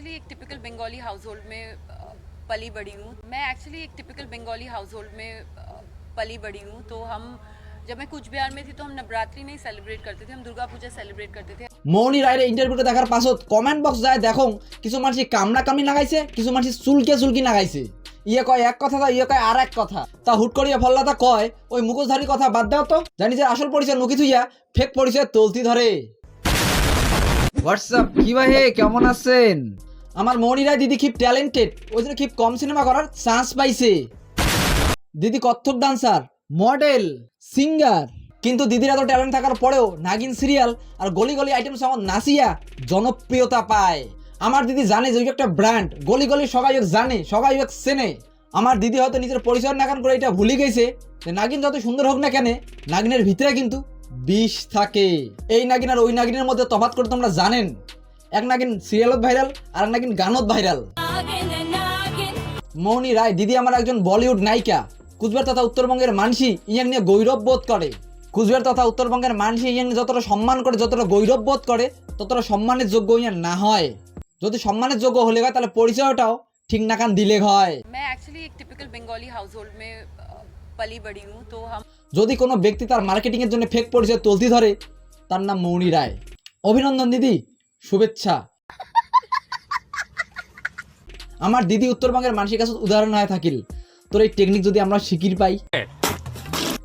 Actually एक typical Bengali house hold में पली बड़ी हूँ। पली बड़ी हूँ तो हम जब मैं कूच बिहार में थी तो हम नवरात्रि नहीं सेलिब्रेट करते थे, हम दुर्गा पूजा सेलिब्रेट करते थे। মৌনি রায়ের ইন্টারভিউটা দেখার পাছত কমেন্ট বক্স যায় দেখো কিছু মানুষ কামনা কামি নাগাইছে, কিছু মানুষ চুলকে চুলকি নাগাইছে। ইয়ে কয় এক কথা তা ইয়ে কয় আর এক কথা। তা হুট করিয়া ফল্লাতা কয় ওই মুখোশধারী কথা বাদ দাও তো, জানি যে আসল পরিচয় নুকি থুইয়া ফেক পরিচয় তলতি ধরে। হোয়াটসঅ্যাপ কি ভাই হে কেমন আছেন? আমার মৌনি রায় দিদি খুব ট্যালেন্টেড, ওই জন্য খুব কম সিনেমা করার চান্স পাইছে। দিদি কত্থক ডান্সার, মডেল, সিঙ্গার, কিন্তু দিদির এত ট্যালেন্ট থাকার পরেও নাগিন সিরিয়াল আর গলি গলি আইটেম সং নাচিয়া জনপ্রিয়তা পায়। আমার দিদি জানে যে একটা ব্র্যান্ড, গলি গলি সবাই জানে, সবাই চেনে। আমার দিদি হয়তো নিজের পরিচয় নাগান করে এটা ভুলে গেছে যে নাগিন যত সুন্দর হোক না কেন নাগিনের ভিতরে কিন্তু বিষ থাকে। এই নাগিন আর ওই নাগিনের মধ্যে তফাৎ করে তোমরা জানেন, এক নাগিন সিরিয়ালত ভাইরাল আর এক নাগিন গানত ভাইরাল। মৌনি রায় দিদি আমার একজন বলিউড নায়িকা। কুচবিহার তথা উত্তরবঙ্গের মানসি ইয়াং নিয়ে গৌরব বোধ করে। কুচবিহার তথা উত্তরবঙ্গের মানসি ইয়াং যতটা সম্মান করে, যতটা গৌরব বোধ করে, ততটা সম্মানের যোগ্য ইয়াং না হয়। যদি সম্মানের যোগ্য হলে হয় তাহলে পরিচয়টাও ঠিক নাকান দিলে হয়। मैं एक्चुअली एक टिपिकल बंगाली हाउस होल्ड में पली बड़ी हूँ तो हम যদি কোনো ব্যক্তি তার মার্কেটিং এর জন্য ফেক পরিচয় তুলতি ধরে তার নাম মৌনি রায়। অভিনন্দন দিদি, শুভেচ্ছা। আমার দিদি উত্তরবঙ্গের মানুষের কাছে উদাহরণ হয়ে থাকিল তোর এই টেকনিক যদি আমরা শিখির পাই।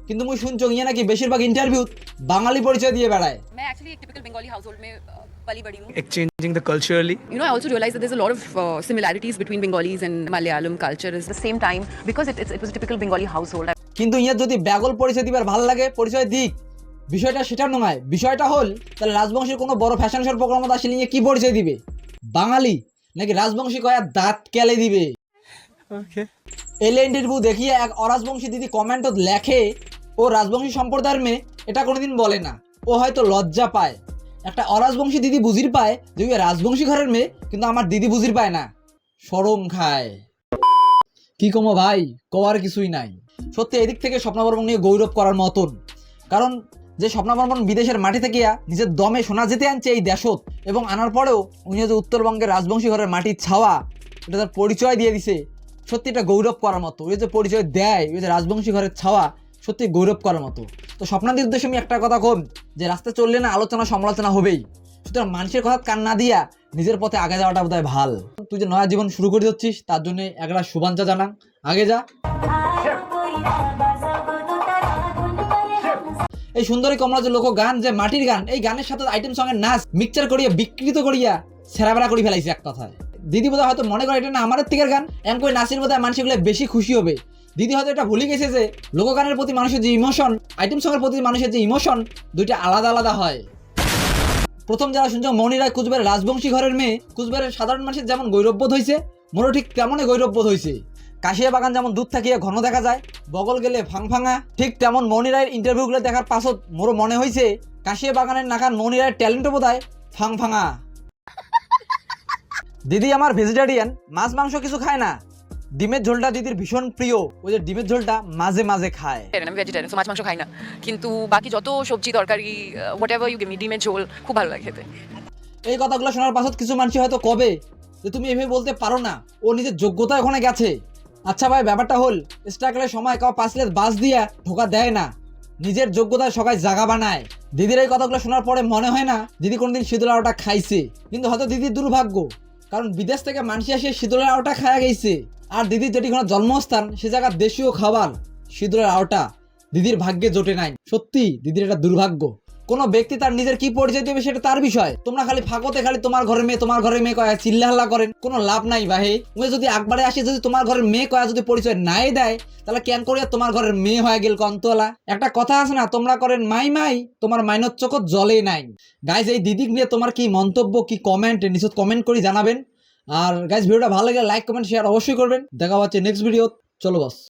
কিন্তু মুই শুনছো ইয়ে নাকি বেশিরভাগ ইন্টারভিউ বাঙালি পরিচয় দিয়ে বেড়ায়। मैं एक्चुअली एक टिपिकल बंगाली हाउस होल्ड में पली बड़ी हूँ। Exchanging the culturally. You know, I also realized that there's a lot of similarities between Bengalis and Malayalam culture. At the same time, because it was a typical Bengali household. কিন্তু ইয়ে যদি ব্যাগল পরিচয় দিবার ভাল লাগে পরিচয় দিক, বিষয়টা সেটা নয়। বিষয়টা হল তাহলে রাজবংশীর কোনো বড় ফ্যাশন শোর প্রোগ্রামে আসলে নিয়ে কি পরিচয় দিবে, বাঙালি নাকি রাজবংশী কয়া দাঁত কেলে দিবে। Okay. এলে ইন্টারভিউ দেখিয়ে এক অরাজবংশী দিদি কমেন্টত লেখে ও রাজবংশী সম্প্রদায়ের মেয়ে, এটা কোনোদিন বলে না, ও হয়তো লজ্জা পায়। একটা অরাজবংশী দিদি বুঝির পায় যে রাজবংশী ঘরের মেয়ে, কিন্তু আমার দিদি বুঝির পায় না, শরম খায়। কি কমো ভাই, কওয়ার কিছুই নাই। সত্যি এদিক থেকে স্বপ্না বর্মন নিয়ে গৌরব করার মতন, কারণ যে স্বপ্না বর্মন বিদেশের মাটি থেকে নিজের দমে সোনা যেতে আনছে এই দেশত, এবং আনার পরেও উনি যে উত্তরবঙ্গের রাজবংশী ঘরের মাটির ছাওয়া এটা তার পরিচয় দিয়ে দিছে, সত্যি এটা গৌরব করার মতো। ওই যে পরিচয় দেয়, ওই যে রাজবংশী ঘরের ছাওয়া, সত্যি গৌরব করার মতো। তো স্বপ্নাদির উদ্দেশ্যে আমি একটা কথা কম, যে রাস্তায় চললে না আলোচনা সমালোচনা হবেই, সুতরাং মানুষের কথা কান না দিয়া নিজের পথে আগে যাওয়াটা বোধহয় ভাল। তুই যে নয়া জীবন শুরু করে দিচ্ছিস তার জন্য একটা শুভাঞ্জা জানা, আগে যা। এই সুন্দরী কমলা যে লোক গান, যে মাটির গান, এই গানের সাথে আইটেম সঙ্গে নাচ মিক্সচার করিয়া বিকৃত করিয়া ছেঁড়াবেড়া করে ফেলাইছে এক কথায়। দিদি বোধহয় হয়তো মনে করে এটা না আমাদের থেকে গান, এমন করে নাচের বোধহয় মানুষগুলো বেশি খুশি হবে। দিদি হয়তো এটা ভুলে গেছে যে লোকগানের প্রতি মানুষের যে ইমোশন, আইটেম সঙ্গের প্রতি মানুষের যে ইমোশন, দুইটা আলাদা আলাদা হয়। প্রথম যারা শুনছো মৌনি রায় কুচবিহারের রাজবংশী ঘরের মেয়ে, কুচবিহারের সাধারণ মানুষের যেমন গৌরববোধ হয়েছে, মোরও ঠিক তেমনই গৌরববোধ হয়েছে। কাশিয়া বাগান যেমন দূর থাকিয়ে ঘন দেখা যায়, বগল গেলে ফাংফাঙা, ঠিক তেমন মৌনি রায়ের ইন্টারভিউগুলো দেখার পাছত মোরও মনে হয়েছে কাশিয়া বাগানের নাকান মৌনি রায়ের ট্যালেন্টও বোধ হয় ফাংফাঙা। দিদি আমার ভেজিটেরিয়ান, মাছ মাংস কিছু খায় না। ডিমের ঝোলটা দিদির ভীষণ প্রিয়, ওই যে ডিমের ঝোলটা মাঝে মাঝে খায়। আমি ভেজিটেরিয়ান, মাছ মাংস খাই না, কিন্তু বাকি যত সবজি তরকারি whatever you give me, ডিমের ঝোল খুব ভালো লাগে খেতে। এই কথাগুলো শোনার পাছত কিছু মানুষ হয়তো কবে যে তুমি এভাবে বলতে পারো না, ও নিজের যোগ্যতা ওখানে গেছে। আচ্ছা ভাই, ব্যাপারটা হল স্ট্রাগলের সময় কাউ 5 প্লেট বাস দিয়া ঢোকা দেয় না, নিজের যোগ্যতায় সবাই জায়গা বানায়। দিদির এই কথাগুলো শোনার পরে মনে হয় না দিদি কোনোদিন শীতল আলোটা খাইছে, কিন্তু হয়তো দিদির দুর্ভাগ্য, কারণ বিদেশ থেকে মানুষ এসে শীতলের আলোটা খাওয়া গেছে। আর দিদির যেটি কোনো জন্মস্থান সে জায়গার দেশীয় খাবার শীতলের আলোটা দিদির ভাগ্যে জোটে নাই। সত্যি দিদির এটা দুর্ভাগ্য। কোনো ব্যক্তি তার নিজের কি পরিচয় দেবে সেটা তার বিষয়। তোমরা খালি ফাঁকতে খালি তোমার ঘরের মেয়ে, তোমার ঘরের মেয়ে কয়া চিল্লাহাল্লা করেন, কোনো লাভ নাই ভাই। উনি যদি একবারে আসে, যদি তোমার ঘরের মেয়ে কয়া যদি পরিচয় নাই দেয়, তাহলে কেন করিয়া তোমার ঘরের মেয়ে হয়ে গেল কন্তলা। একটা কথা আছে না, তোমরা করেন মাই মাই, তোমার মাইনত চোখত জলে নাই। গাইজ এই দিদিক নিয়ে তোমার কি মন্তব্য, কি কমেন্ট, নিশ্চয় কমেন্ট করে জানাবেন। আর গাইজ ভিডিওটা ভালো লাগে লাইক কমেন্ট শেয়ার অবশ্যই করবেন। দেখা হচ্ছে নেক্সট ভিডিও। চলো বস।